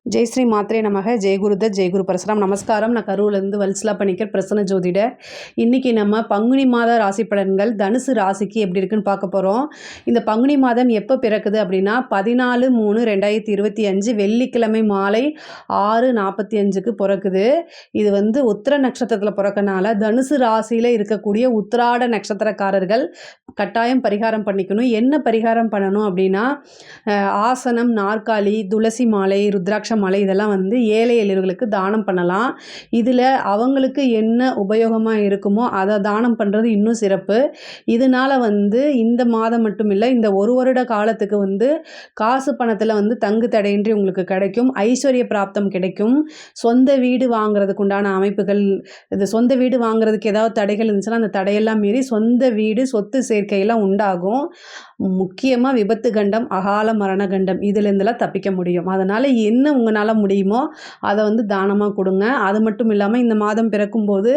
ஜெய் ஸ்ரீ மாத்ரே நமக. ஜெயகுருதத் ஜெயகுரு பரசுராம். நமஸ்காரம். நான் கரூர்லேருந்து வல்சலா பணிக்கர், பிரசன்ன ஜோதிடர். இன்றைக்கி நம்ம பங்குனி மாத ராசி பலன்கள் தனுசு ராசிக்கு எப்படி இருக்குன்னு பார்க்க போகிறோம். இந்த பங்குனி மாதம் எப்போ பிறக்குது அப்படின்னா 14/3/2025 வெள்ளிக்கிழமை மாலை 6:45க்கு பிறக்குது. இது உத்திர நட்சத்திரத்தில் பிறக்கனால தனுசு ராசியில் இருக்கக்கூடிய உத்திராட நட்சத்திரக்காரர்கள் கட்டாயம் பரிகாரம் பண்ணிக்கணும். என்ன பரிகாரம் பண்ணணும் அப்படின்னா, ஆசனம், நாற்காலி, துளசி மாலை, ருத்ராட்ச மாலை இதெல்லாம் ஏழை எளியவர்களுக்கு தானம் பண்ணலாம். இதில் அவங்களுக்கு என்ன உபயோகமாக இருக்குமோ அதை தானம் பண்ணுறது இன்னும் சிறப்பு. இதனால் இந்த மாதம் மட்டும் இல்லை, இந்த ஒரு வருட காலத்துக்கு காசு பணத்தில் தங்கு தடையின்றி உங்களுக்கு கிடைக்கும். ஐஸ்வர்ய பிராப்தம் கிடைக்கும். சொந்த வீடு வாங்குறதுக்கு உண்டான அமைப்புகள், இது சொந்த வீடு வாங்குறதுக்கு ஏதாவது தடைகள் இருந்துச்சுன்னா அந்த தடையெல்லாம் மீறி சொந்த வீடு, சொத்து சேர்க்கையெல்லாம் உண்டாகும். முக்கியமாக விபத்து கண்டம், அகால மரண கண்டம் இதுலேருந்தெல்லாம் தப்பிக்க முடியும். அதனால் என்ன உங்களால் முடியுமோ அதை தானமாக கொடுங்க. அது மட்டும் இல்லாமல் இந்த மாதம் பிறக்கும்போது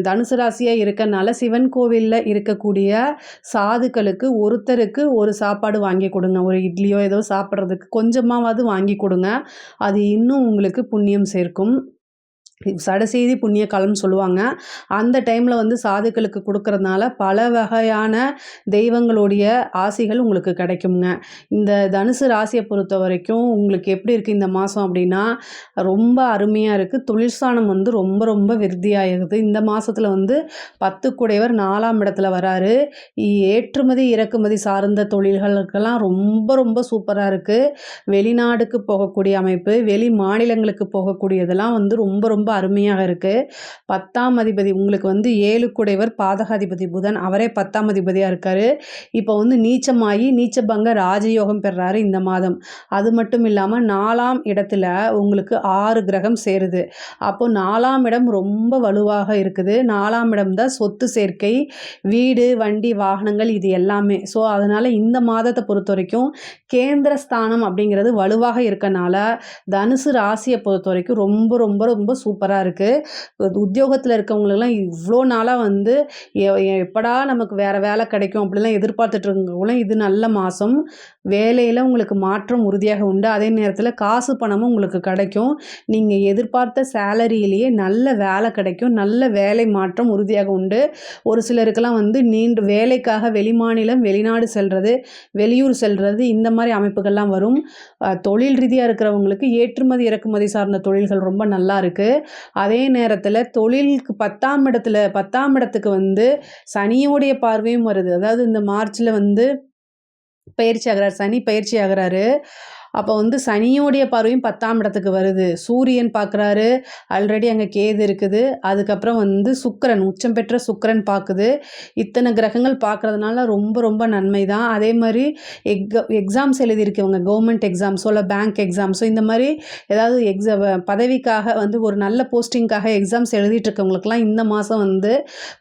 தனுசு ராசியாக இருக்கனால சிவன் கோவிலில் இருக்கக்கூடிய சாதுக்களுக்கு ஒருத்தருக்கு ஒரு சாப்பாடு வாங்கி கொடுங்க. ஒரு இட்லியோ ஏதோ சாப்பிட்றதுக்கு கொஞ்சமாவது வாங்கி கொடுங்க. அது இன்னும் உங்களுக்கு புண்ணியம் சேர்க்கும். சடசெய்தி புண்ணிய காலம்னு சொல்லுவாங்க. அந்த டைமில் சாதுக்களுக்கு கொடுக்கறதுனால பல வகையான தெய்வங்களுடைய ஆசிகள் உங்களுக்கு கிடைக்குங்க. இந்த தனுசு ராசியை பொறுத்த வரைக்கும் உங்களுக்கு எப்படி இருக்குது இந்த மாதம் அப்படின்னா, ரொம்ப அருமையாக இருக்குது. தொழில் ஸ்தானம் ரொம்ப ரொம்ப விருத்தியாகிருக்குது. இந்த மாதத்தில் 10 குடைவர் 4ஆம் இடத்துல வராரு. ஏற்றுமதி இறக்குமதி சார்ந்த தொழில்களுக்கெல்லாம் ரொம்ப ரொம்ப சூப்பராக இருக்குது. வெளிநாடுக்கு போகக்கூடிய அமைப்பு, வெளி மாநிலங்களுக்கு போகக்கூடியதெல்லாம் ரொம்ப ரொம்ப அருமையாக இருக்குது. 10ஆம் அதிபதி உங்களுக்கு 7 குடைவர் பாதகாதிபதி புதன், அவரே 10ஆம் அதிபதியாக இருக்கார். இப்போ நீச்சமாகி நீச்சபங்க ராஜயோகம் பெறாரு இந்த மாதம். அது மட்டும் இல்லாமல் 4ஆம் இடத்துல உங்களுக்கு 6 கிரகம் சேருது. அப்போ 4ஆம் இடம் ரொம்ப வலுவாக இருக்குது. 4ஆம் இடம் தான் சொத்து சேர்க்கை, வீடு, வண்டி, வாகனங்கள் இது எல்லாமே. ஸோ அதனால் இந்த மாதத்தை பொறுத்த வரைக்கும் கேந்திர ஸ்தானம் அப்படிங்கிறது வலுவாக இருக்கனால தனுசு ராசியை பொறுத்த வரைக்கும் ரொம்ப ரொம்ப ரொம்ப சூப்பராக இருக்குது. உத்தியோகத்தில் இருக்கவங்களுக்கெல்லாம் இவ்வளோ நாளாக எப்படா நமக்கு வேறு வேலை கிடைக்கும் அப்படிலாம் எதிர்பார்த்துட்டு இருக்கவங்களும் இது நல்ல மாதம். வேலையில் உங்களுக்கு மாற்றம் உறுதியாக உண்டு. அதே நேரத்தில் காசு பணமும் உங்களுக்கு கிடைக்கும். நீங்கள் எதிர்பார்த்த சேலரியிலேயே நல்ல வேலை கிடைக்கும். நல்ல வேலை மாற்றம் உறுதியாக உண்டு. ஒரு சிலருக்கெல்லாம் நீண்ட வேலைக்காக வெளிமாநிலம், வெளிநாடு செல்வது, வெளியூர் செல்வது இந்த மாதிரி அமைப்புகள்லாம் வரும். தொழில் ரீதியாக இருக்கிறவங்களுக்கு ஏற்றுமதி இறக்குமதி சார்ந்த தொழில்கள் ரொம்ப நல்லா இருக்குது. அதே நேரத்தில் தொழிலுக்கு 10ஆம் இடத்துக்கு சனியோடைய பார்வையும் வருது. அதாவது இந்த மார்ச்சில் பயிற்சி ஆகிறார், சனி பயிற்சி ஆகிறாரு. அப்போ சனியோடைய பார்வையும் 10ஆம் இடத்துக்கு வருது. சூரியன் பார்க்குறாரு, ஆல்ரெடி அங்கே கேது இருக்குது. அதுக்கப்புறம் சுக்கிரன், உச்சம் பெற்ற சுக்கிரன் பார்க்குது. இத்தனை கிரகங்கள் பார்க்குறதுனால ரொம்ப ரொம்ப நன்மை தான். அதே மாதிரி எக்ஸாம்ஸ் எழுதியிருக்கவங்க, கவர்மெண்ட் எக்ஸாம்ஸோ இல்லை பேங்க் எக்ஸாம்ஸோ இந்த மாதிரி ஏதாவது பதவிக்காக ஒரு நல்ல போஸ்டிங்காக எக்ஸாம்ஸ் எழுதிட்டுருக்கவங்களுக்குலாம் இந்த மாதம்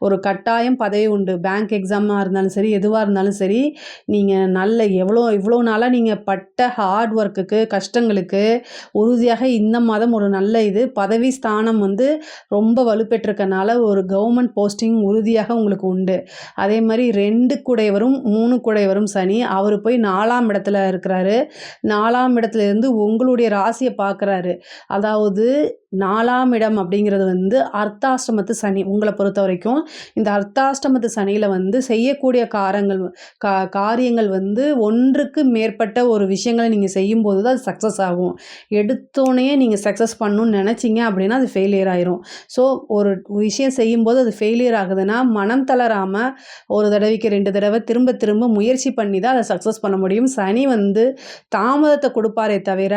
ஒரு கட்டாயம் பதவி உண்டு. பேங்க் எக்ஸாமாக இருந்தாலும் சரி, எதுவாக இருந்தாலும் சரி, நீங்கள் இவ்வளோ நாளாக நீங்கள் பட்ட ஹார்ட் ஒர்க்குக்கு, கஷ்டங்களுக்கு உறுதியாக இந்த மாதம் ஒரு நல்ல பதவி ஸ்தானம் ரொம்ப வலுப்பெற்றிருக்கனால ஒரு கவர்மெண்ட் போஸ்டிங் உறுதியாக உங்களுக்கு உண்டு. அதே மாதிரி 2 குடைவரும் 3 குடைவரும் சனி, அவர் போய் 4ஆம் இடத்துல இருக்கிறாரு. 4ஆம் இடத்துல இருந்து உங்களுடைய ராசியை பார்க்குறாரு. அதாவது 4ஆம் இடம் அப்படிங்கிறது அர்த்தாஷ்டமத்து சனி. உங்களை பொறுத்த வரைக்கும் இந்த அர்த்தாஷ்டமத்து சனியில் செய்யக்கூடிய காரியங்கள் ஒன்றுக்கு மேற்பட்ட ஒரு விஷயங்களை நீங்கள் செய்யும்போது தான் அது சக்ஸஸ் ஆகும். எடுத்தோடனே நீங்கள் சக்ஸஸ் பண்ணணும்னு நினச்சிங்க அப்படின்னா அது ஃபெயிலியர் ஆயிரும். ஸோ ஒரு விஷயம் செய்யும்போது அது ஃபெயிலியர் ஆகுதுன்னா மனம் தளராமல் ஒரு தடவைக்கு 2 தடவை திரும்ப திரும்ப முயற்சி பண்ணி தான் அதை சக்ஸஸ் பண்ண முடியும். சனி தாமதத்தை கொடுப்பாரே தவிர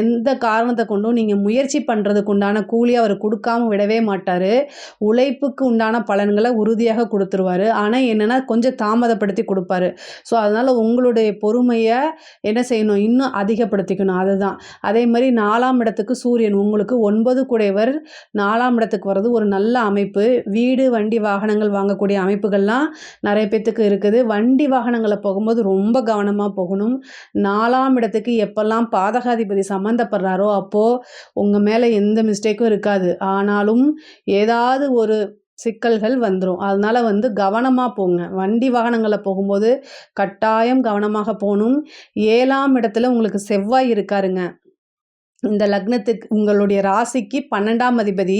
எந்த காரணத்தை கொண்டும் நீங்கள் முயற்சி பண்ணுறதுக்கு உண்டான கூலி அவர் கொடுக்காம விடவே மாட்டார். உழைப்புக்கு உண்டான பலன்களை உறுதியாக கொடுத்துருவார். ஆனால் என்னென்னா கொஞ்சம் தாமதப்படுத்தி கொடுப்பாரு. ஸோ அதனால் உங்களுடைய பொறுமையை என்ன செய்யணும், இன்னும் அதிகப்படுத்திக்கணும். அதுதான். அதே மாதிரி 4ஆம் இடத்துக்கு சூரியன் உங்களுக்கு 9 குடைவர் 4ஆம் இடத்துக்கு வர்றது ஒரு நல்ல அமைப்பு. வீடு, வண்டி, வாகனங்கள் வாங்கக்கூடிய அமைப்புகள்லாம் நிறைய பேத்துக்கு இருக்குது. வண்டி வாகனங்களை போகும்போது ரொம்ப கவனமாக போகணும். 4ஆம் இடத்துக்கு எப்பெல்லாம் பாதகாதிபதி சம்மந்தப்படுறாரோ அப்போது உங்கள் மேலே எந்த மிஸ்டேக்கும் இருக்காது. ஆனாலும் ஏதாவது ஒரு சிக்கல்கள் வந்துடும். அதனால் கவனமாக போங்க. வண்டி வாகனங்களில் போகும்போது கட்டாயம் கவனமாக போகணும். 7ஆம் இடத்துல உங்களுக்கு செவ்வாய் இருக்காருங்க. இந்த லக்னத்துக்கு உங்களுடைய ராசிக்கு 12ஆம் அதிபதி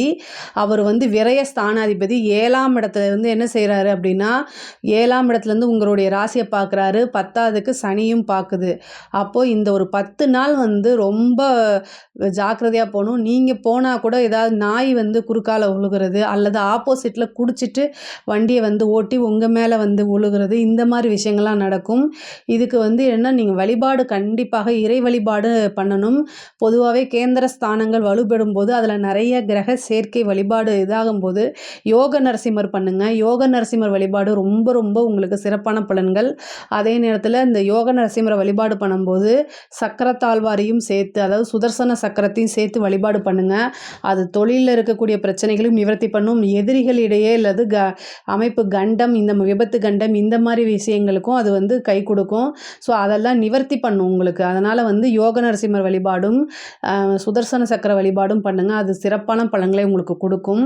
அவர் வந்து விரய ஸ்தானாதிபதி 7ஆம் இடத்துல இருந்து என்ன செய்கிறாரு அப்படின்னா 7ஆம் இடத்துலேருந்து உங்களுடைய ராசியை பார்க்குறாரு. 10ஆவதுக்கு சனியும் பார்க்குது. அப்போது இந்த ஒரு 10 நாள் வந்து ரொம்ப ஜாக்கிரதையாக போகணும். நீங்கள் போனால் கூட ஏதாவது நாய் வந்து குறுக்கால உழுகிறது அல்லது ஆப்போசிட்டில் குடிச்சிட்டு வண்டியை வந்து ஓட்டி உங்கள் மேலே வந்து உழுகிறது, இந்த மாதிரி விஷயங்கள்லாம் நடக்கும். இதுக்கு வந்து என்ன, நீங்கள் வழிபாடு கண்டிப்பாக இறை வழிபாடு பண்ணணும். பொதுவாகவே கேந்திர ஸ்தானங்கள் வலுப்பெறும் போது அதில் நிறைய கிரக சேர்க்கை வழிபாடு இதாகும்போது யோக நரசிம்மர் பண்ணுங்கள். யோக நரசிம்மர் வழிபாடு ரொம்ப ரொம்ப உங்களுக்கு சிறப்பான பலன்கள். அதே நேரத்தில் இந்த யோக நரசிம்மரை வழிபாடு பண்ணும்போது சக்கரத்தாழ்வாரையும் சேர்த்து, அதாவது சுதர்சன சக்கரத்தையும் சேர்த்து வழிபாடு பண்ணுங்கள். அது தொழிலில் இருக்கக்கூடிய பிரச்சனைகளையும் நிவர்த்தி பண்ணும். எதிரிகளிடையே அல்லது அமைப்பு கண்டம், இந்த விபத்து கண்டம், இந்த மாதிரி விஷயங்களுக்கும் அது வந்து கை கொடுக்கும். ஸோ அதெல்லாம் நிவர்த்தி பண்ணும் உங்களுக்கு. அதனால் வந்து யோக நரசிம்மர் வழிபாடும் சுதர்சன சக்கர வழிபாடும் பண்ணுங்கள். அது சிறப்பான பலன்களை உங்களுக்கு கொடுக்கும்.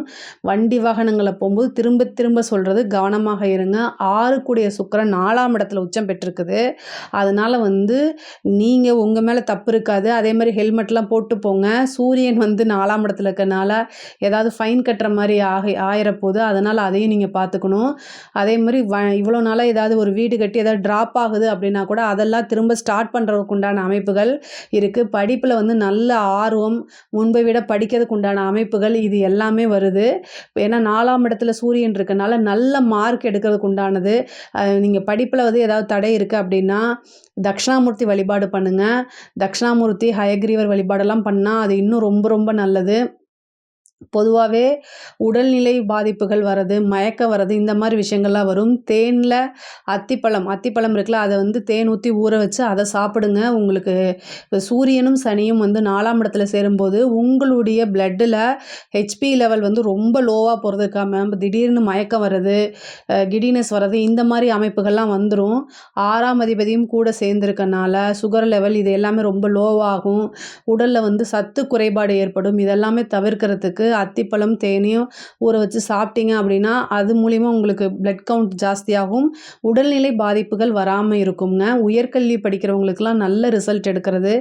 வண்டி வாகனங்களை போகும்போது திரும்ப திரும்ப சொல்கிறது, கவனமாக இருங்க. 6 கூடிய சுக்கிரன் 4ஆம் இடத்துல உச்சம் பெற்றிருக்குது. அதனால் வந்து நீங்கள் உங்கள் மேலே தப்பு இருக்காது. அதே மாதிரி ஹெல்மெட்லாம் போட்டு போங்க. சூரியன் வந்து 4ஆம் இடத்துல இருக்கனால ஏதாவது ஃபைன் கட்டுற மாதிரி ஆயிரப்போகுது. அதனால் அதையும் நீங்கள் பார்த்துக்கணும். அதே மாதிரி இவ்வளோ நாளாக ஏதாவது ஒரு வீடு கட்டி ஏதாவது ட்ராப் ஆகுது அப்படின்னா கூட அதெல்லாம் திரும்ப ஸ்டார்ட் பண்ணுறதுக்கு உண்டான அமைப்புகள் இருக்குது. படிப்பில் வந்து நல்ல ஆர்வம், முன்பை விட படிக்கிறதுக்கு உண்டான அமைப்புகள், இது எல்லாமே வருது. ஏன்னா 4ஆம் இடத்துல சூரியன் இருக்கனால நல்ல மார்க் எடுக்கிறதுக்கு உண்டானது. நீங்கள் படிப்பில் வந்து ஏதாவது தடை இருக்குது அப்படின்னா தட்சிணாமூர்த்தி வழிபாடு பண்ணுங்கள். தட்சிணாமூர்த்தி, ஹயக்ரீவர் வழிபாடெல்லாம் பண்ணால் அது இன்னும் ரொம்ப ரொம்ப நல்லது. பொதுவாகவே உடல்நிலை பாதிப்புகள் வர்றது, மயக்கம் வர்றது, இந்த மாதிரி விஷயங்கள்லாம் வரும். தேனில் அத்திப்பழம் இருக்குல்ல, அதை வந்து தேன் ஊற்றி ஊற வச்சு அதை சாப்பிடுங்க. உங்களுக்கு சூரியனும் சனியும் வந்து 4ஆம் இடத்துல சேரும்போது உங்களுடைய பிளட்டில் ஹெச்பி லெவல் வந்து ரொம்ப லோவாக போகிறதுக்காம திடீர்னு மயக்கம் வர்றது, கிடினஸ் வர்றது, இந்த மாதிரி அமைப்புகள்லாம் வந்துடும். 6ஆம் அதிபதியும் கூட சேர்ந்துருக்கனால சுகர் லெவல் இது எல்லாமே ரொம்ப லோவாகும். உடலில் வந்து சத்து குறைபாடு ஏற்படும். இதெல்லாமே தவிர்க்கிறதுக்கு அத்திப்பழம், தேனையும் ஊற வச்சு சாப்பிட்டீங்க அப்படின்னா அது மூலிமா உங்களுக்கு பிளட் கவுண்ட் ஜாஸ்தியாகும். உடல்நிலை பாதிப்புகள் வராமல் இருக்குங்க. உயர்கல்வி படிக்கிறவங்களுக்கெல்லாம் நல்ல ரிசல்ட் எடுக்கிறது,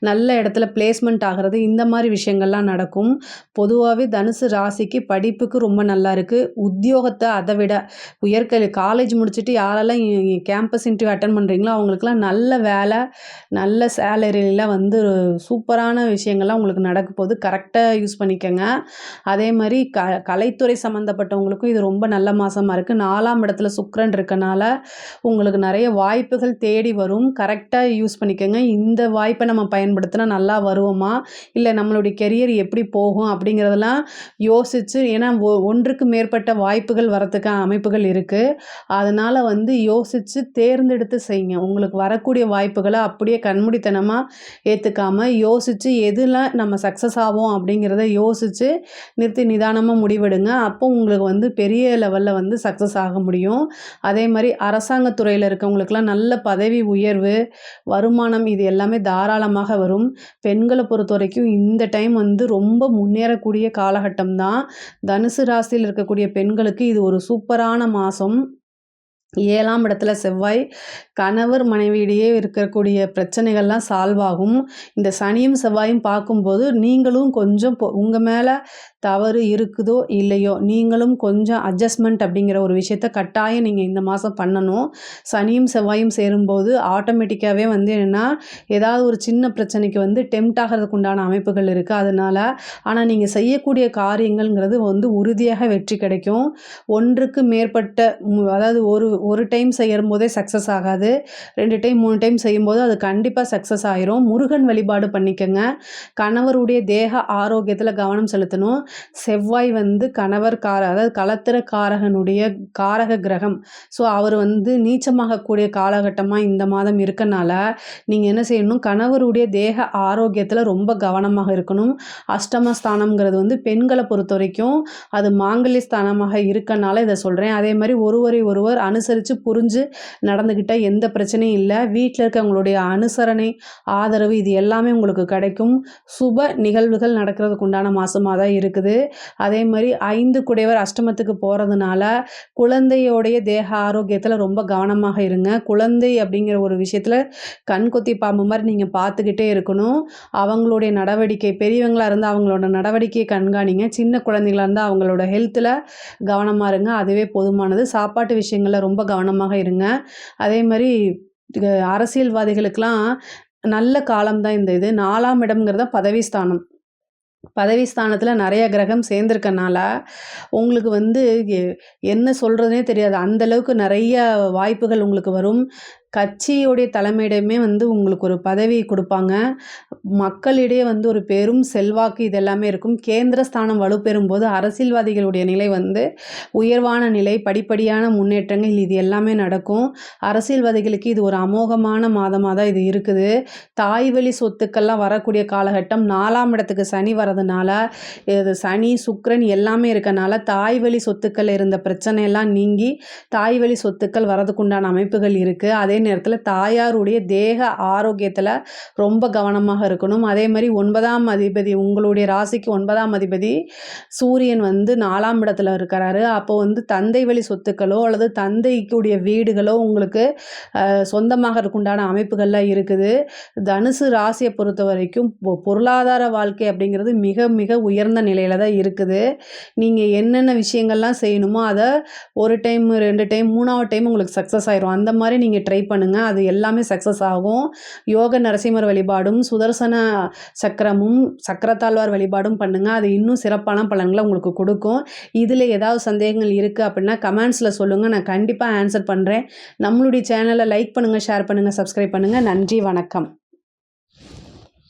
நல்ல இடத்துல பிளேஸ்மெண்ட் ஆகிறது, இந்த மாதிரி விஷயங்கள்லாம் நடக்கும். பொதுவாகவே தனுசு ராசிக்கு படிப்புக்கு ரொம்ப நல்லா இருக்குது. உத்தியோகத்தை அதை விட உயர்கல்வி காலேஜ் முடிச்சுட்டு யாரெல்லாம் கேம்பஸ் இன்டர்வியூ அட்டன் பண்ணுறீங்களோ அவங்களுக்குலாம் நல்ல வேலை, நல்ல சேலரியில் வந்து சூப்பரான விஷயங்கள்லாம் உங்களுக்கு நடக்க போகுது. கரெக்டாக யூஸ் பண்ணிக்கோங்க. அதே மாதிரி கலைத்துறை சம்மந்தப்பட்டவங்களுக்கும் இது ரொம்ப நல்ல மாதமாக இருக்குது. 4ஆம் இடத்துல சுக்கிரன் இருக்கனால உங்களுக்கு நிறைய வாய்ப்புகள் தேடி வரும். கரெக்டாக யூஸ் பண்ணிக்கோங்க. இந்த வாய்ப்பை நம்ம பயன்படுத்தினா நல்லா வருவோமா, இல்லை நம்மளுடைய கெரியர் எப்படி போகும் அப்படிங்கிறதெல்லாம் யோசித்து, ஏன்னா ஒன்றுக்கு மேற்பட்ட வாய்ப்புகள் வரத்துக்கு அமைப்புகள் இருக்குது. அதனால் வந்து யோசித்து தேர்ந்தெடுத்து செய்யுங்க. உங்களுக்கு வரக்கூடிய வாய்ப்புகளை அப்படியே கண்மூடித்தனமாக ஏற்றுக்காமல் யோசித்து எதில் நம்ம சக்ஸஸ் ஆகும் அப்படிங்கிறத யோசித்து நிறுத்தி நிதானமாக முடிவெடுங்க. அப்போ உங்களுக்கு வந்து பெரிய லெவலில் வந்து சக்ஸஸ் ஆக முடியும். அதே மாதிரி அரசாங்கத்துறையில் இருக்கவங்களுக்கெல்லாம் நல்ல பதவி உயர்வு, வருமானம், இது எல்லாமே தாராளமாக வரும். பெண்களை பொறுத்த வரைக்கும் இந்த டைம் வந்து ரொம்ப முன்னேறக்கூடிய காலகட்டம் தான். தனுசு ராசியில் இருக்கக்கூடிய பெண்களுக்கு இது ஒரு சூப்பரான மாதம். 7ஆம் இடத்துல செவ்வாய், கணவர் மனைவியிடையே இருக்கக்கூடிய பிரச்சனைகள்லாம் சால்வ் ஆகும். இந்த சனியும் செவ்வாயும் பார்க்கும்போது நீங்களும் கொஞ்சம் உங்கள் மேலே தவறு இருக்குதோ இல்லையோ நீங்களும் கொஞ்சம் அட்ஜஸ்ட்மெண்ட் அப்படிங்கிற ஒரு விஷயத்த கட்டாயம் நீங்கள் இந்த மாதம் பண்ணணும். சனியும் செவ்வாயும் சேரும்போது ஆட்டோமேட்டிக்காகவே வந்து என்னென்னா ஏதாவது ஒரு சின்ன பிரச்சனைக்கு வந்து டெம்ட் ஆகிறதுக்கு உண்டான அமைப்புகள் இருக்குது. அதனால் ஆனால் நீங்கள் செய்யக்கூடிய காரியங்கள்ங்கிறது வந்து உறுதியாக வெற்றி கிடைக்கும். ஒன்றுக்கு மேற்பட்ட அதாவது ஒரு டைம் செய்யும் போதே சக்ஸஸ் ஆகாது. 2 டைம் 3 டைம் செய்யும்போது அது கண்டிப்பாக சக்ஸஸ் ஆயிரும். முருகன் வழிபாடு பண்ணிக்கங்க. கணவருடைய தேக ஆரோக்கியத்தில் கவனம் செலுத்தணும். செவ்வாய் வந்து அதாவது களத்திர காரகனுடைய காரக கிரகம். ஸோ அவர் வந்து நீச்சமாகக்கூடிய காலகட்டமாக இந்த மாதம் இருக்கனால நீங்கள் என்ன செய்யணும், கணவருடைய தேக ஆரோக்கியத்தில் ரொம்ப கவனமாக இருக்கணும். அஷ்டமஸ்தானம்ங்கிறது வந்து பெண்களை பொறுத்த வரைக்கும் அது மாங்கல்ய ஸ்தானமாக இருக்கனால இதை சொல்கிறேன். அதே மாதிரி ஒருவரை ஒருவர் அனுசரித்து புரிஞ்சு நடந்துக்கிட்டால் எந்த பிரச்சனையும் இல்லை. வீட்டில் இருக்கவங்களுடைய அனுசரணை, ஆதரவு, இது எல்லாமே உங்களுக்கு கிடைக்கும். சுப நிகழ்வுகள் நடக்கிறதுக்கு உண்டான மாதமாக தான் இருக்குது. இருக்குது. அதே மாதிரி 5 குடையவர் அஷ்டமத்துக்கு போகிறதுனால குழந்தையோடைய தேக ஆரோக்கியத்தில் ரொம்ப கவனமாக இருங்க. குழந்தை அப்படிங்கிற ஒரு விஷயத்தில் கண்கொத்தி பாம்பு மாதிரி நீங்கள் பார்த்துக்கிட்டே இருக்கணும். அவங்களுடைய நடவடிக்கை பெரியவங்களாக இருந்தால் அவங்களோட நடவடிக்கையை கண்காணிங்க. சின்ன குழந்தைகளாக இருந்தால் அவங்களோட ஹெல்த்தில் கவனமாக இருங்க. அதுவே போதுமானது. சாப்பாட்டு விஷயங்களில் ரொம்ப கவனமாக இருங்க. அதே மாதிரி அரசியல்வாதிகளுக்கெல்லாம் நல்ல காலம்தான் இந்த இது. 4ஆம் இடம்ங்கிறது பதவி ஸ்தானம். பதவி ஸ்தானத்தில் நிறைய கிரகம் சேர்ந்துருக்கனால உங்களுக்கு வந்து என்ன சொல்கிறதுனே தெரியாது. அந்தளவுக்கு நிறைய வாய்ப்புகள் உங்களுக்கு வரும். கட்சியுடைய தலைமையிடமே வந்து உங்களுக்கு ஒரு பதவி கொடுப்பாங்க. மக்களிடையே வந்து ஒரு பெரும் செல்வாக்கு இதெல்லாமே இருக்கும். கேந்திர ஸ்தானம் வலுப்பெறும்போது அரசியல்வாதிகளுடைய நிலை வந்து உயர்வான நிலை, படிப்படியான முன்னேற்றங்கள் இது எல்லாமே நடக்கும். அரசியல்வாதிகளுக்கு இது ஒரு அமோகமான மாதமாக தான் இது இருக்குது. தாய் வழி சொத்துக்கள்லாம் வரக்கூடிய காலகட்டம். 4ஆம் இடத்துக்கு சனி வரதுனால இது சனி சுக்கிரன் எல்லாமே இருக்கனால தாய் வழி சொத்துக்கள் இருந்த பிரச்சனையெல்லாம் நீங்கி தாய் வழி சொத்துக்கள் வரதுக்குண்டான அமைப்புகள் இருக்குது. அதே நேரத்தில் தாயாருடைய தேக ஆரோக்கியத்தில் ரொம்ப கவனமாக இருக்கணும். அதே மாதிரி 9ஆம் அதிபதி உங்களுடைய ராசிக்கு 9ஆம் அதிபதி சூரியன் வந்து 4ஆம் இடத்துல இருக்கிறாரு. அப்போ வந்து தந்தை வழி சொத்துக்களோ அல்லது தந்தைக்குடைய வீடுகளோ உங்களுக்கு சொந்தமாக இருக்குண்டான அமைப்புகள்லாம் இருக்குது. தனுசு ராசியை பொறுத்த வரைக்கும் பொருளாதார வாழ்க்கை அப்படிங்கிறது மிக மிக உயர்ந்த நிலையில் தான் இருக்குது. நீங்கள் என்னென்ன விஷயங்கள்லாம் செய்யணுமோ அதை ஒரு டைம் 2 டைம் 3ஆவது டைம் உங்களுக்கு சக்ஸஸ் ஆயிரும். அந்த மாதிரி நீங்கள் ட்ரை பண்ணுங்கள். அது எல்லாமே சக்ஸஸ் ஆகும். யோக நரசிம்மர் வழிபாடும் சுதர்சன சக்கரமும் சக்கரத்தாழ்வார் வழிபாடும் பண்ணுங்கள். அது இன்னும் சிறப்பான பலன்களை உங்களுக்கு கொடுக்கும். இதில் ஏதாவது சந்தேகங்கள் இருக்குது அப்படின்னா கமெண்ட்ஸில் சொல்லுங்கள். நான் கண்டிப்பாக ஆன்சர் பண்ணுறேன். நம்மளுடைய சேனலை லைக் பண்ணுங்கள், ஷேர் பண்ணுங்கள், சப்ஸ்கிரைப் பண்ணுங்கள். நன்றி, வணக்கம்.